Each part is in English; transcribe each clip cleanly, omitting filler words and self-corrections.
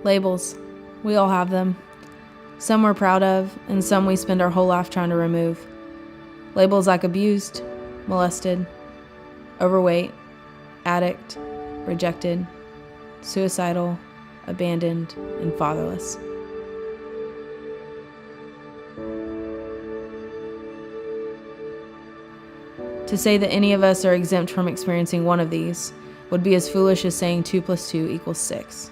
Labels. We all have them. Some we're proud of, and some we spend our whole life trying to remove. Labels like abused, molested, overweight, addict, rejected, suicidal, abandoned, and fatherless. To say that any of us are exempt from experiencing one of these would be as foolish as saying 2 + 2 = 6.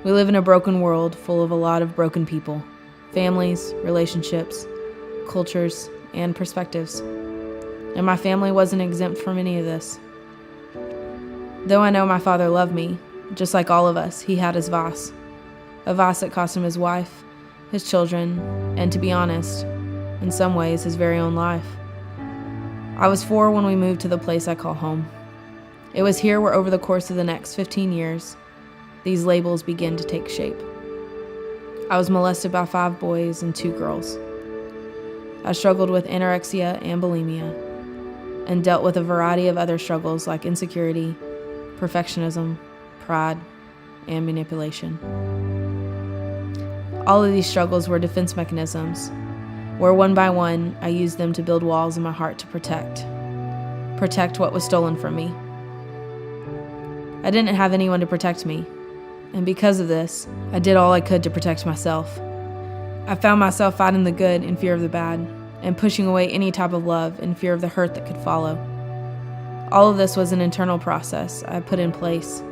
We live in a broken world full of a lot of broken people, families, relationships, cultures, and perspectives. And my family wasn't exempt from any of this. Though I know my father loved me, just like all of us, he had his vice. A vice that cost him his wife, his children, and to be honest, in some ways, his very own life. I was 4 when we moved to the place I call home. It was here where over the course of the next 15 years, these labels begin to take shape. I was molested by 5 boys and 2 girls. I struggled with anorexia and bulimia, and dealt with a variety of other struggles like insecurity, perfectionism, pride, and manipulation. All of these struggles were defense mechanisms, where one by one I used them to build walls in my heart to protect what was stolen from me. I didn't have anyone to protect me, and because of this, I did all I could to protect myself. I found myself fighting the good in fear of the bad, and pushing away any type of love in fear of the hurt that could follow. All of this was an internal process I put in place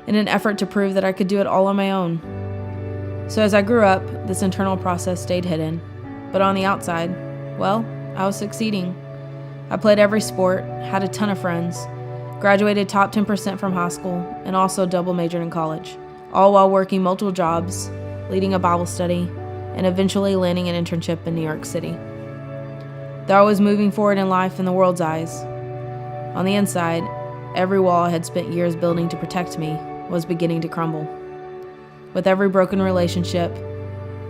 in an effort to prove that I could do it all on my own. So as I grew up, this internal process stayed hidden, but on the outside, well, I was succeeding. I played every sport, had a ton of friends, graduated top 10% from high school, and also double majored in college, all while working multiple jobs, leading a Bible study, and eventually landing an internship in New York City. Though I was moving forward in life in the world's eyes, on the inside, every wall I had spent years building to protect me was beginning to crumble. With every broken relationship,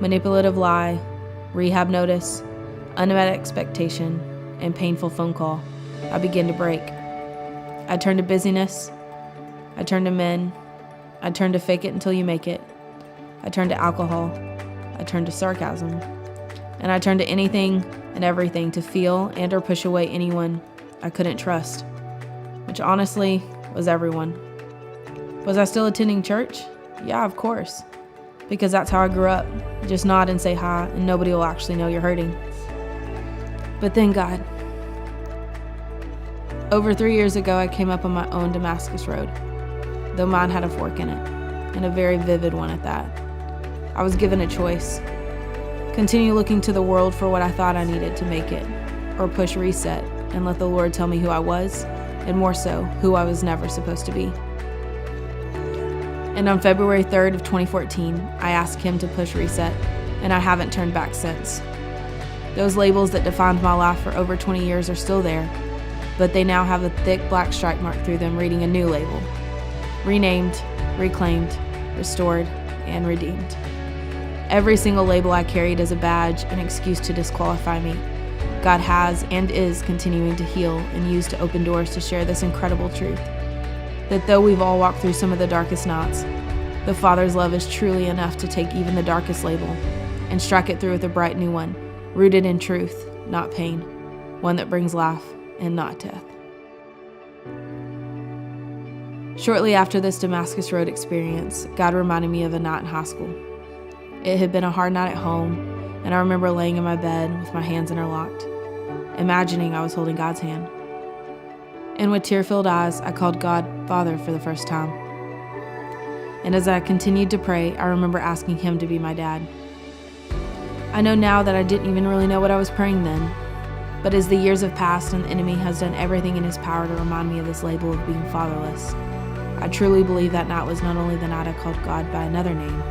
manipulative lie, rehab notice, unmet expectation, and painful phone call, I began to break. I turned to busyness, I turned to men, I turned to fake it until you make it, I turned to alcohol, I turned to sarcasm, and I turned to anything and everything to feel and or push away anyone I couldn't trust, which honestly was everyone. Was I still attending church? Yeah, of course, because that's how I grew up. Just nod and say hi, and nobody will actually know you're hurting. But then God. Over 3 years ago, I came up on my own Damascus Road, though mine had a fork in it, and a very vivid one at that. I was given a choice. Continue looking to the world for what I thought I needed to make it, or push reset and let the Lord tell me who I was, and more so, who I was never supposed to be. And on February 3rd of 2014, I asked Him to push reset, and I haven't turned back since. Those labels that defined my life for over 20 years are still there, but they now have a thick black stripe mark through them reading a new label. Renamed, reclaimed, restored, and redeemed. Every single label I carried is a badge, an excuse to disqualify me. God has and is continuing to heal and use to open doors to share this incredible truth. That though we've all walked through some of the darkest nights, the Father's love is truly enough to take even the darkest label and strike it through with a bright new one, rooted in truth, not pain, one that brings life and not death. Shortly after this Damascus Road experience, God reminded me of a night in high school. It had been a hard night at home, and I remember laying in my bed with my hands interlocked, imagining I was holding God's hand. And with tear-filled eyes, I called God Father for the first time. And as I continued to pray, I remember asking Him to be my dad. I know now that I didn't even really know what I was praying then, but as the years have passed and the enemy has done everything in his power to remind me of this label of being fatherless, I truly believe that night was not only the night I called God by another name,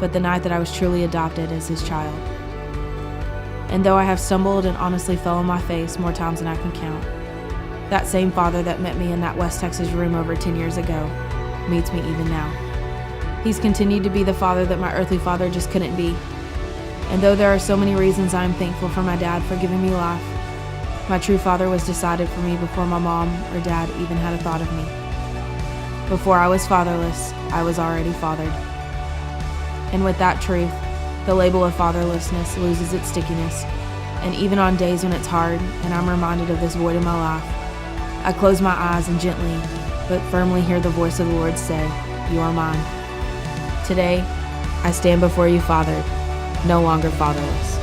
but the night that I was truly adopted as His child. And though I have stumbled and honestly fell on my face more times than I can count, that same Father that met me in that West Texas room over 10 years ago meets me even now. He's continued to be the Father that my earthly father just couldn't be. And though there are so many reasons I am thankful for my dad for giving me life, my true Father was decided for me before my mom or dad even had a thought of me. Before I was fatherless I was already fathered. And with that truth, the label of fatherlessness loses its stickiness. And even on days when it's hard and I'm reminded of this void in my life, I close my eyes and gently but firmly hear the voice of the Lord say, "You are mine." Today, I stand before you fathered, no longer fatherless.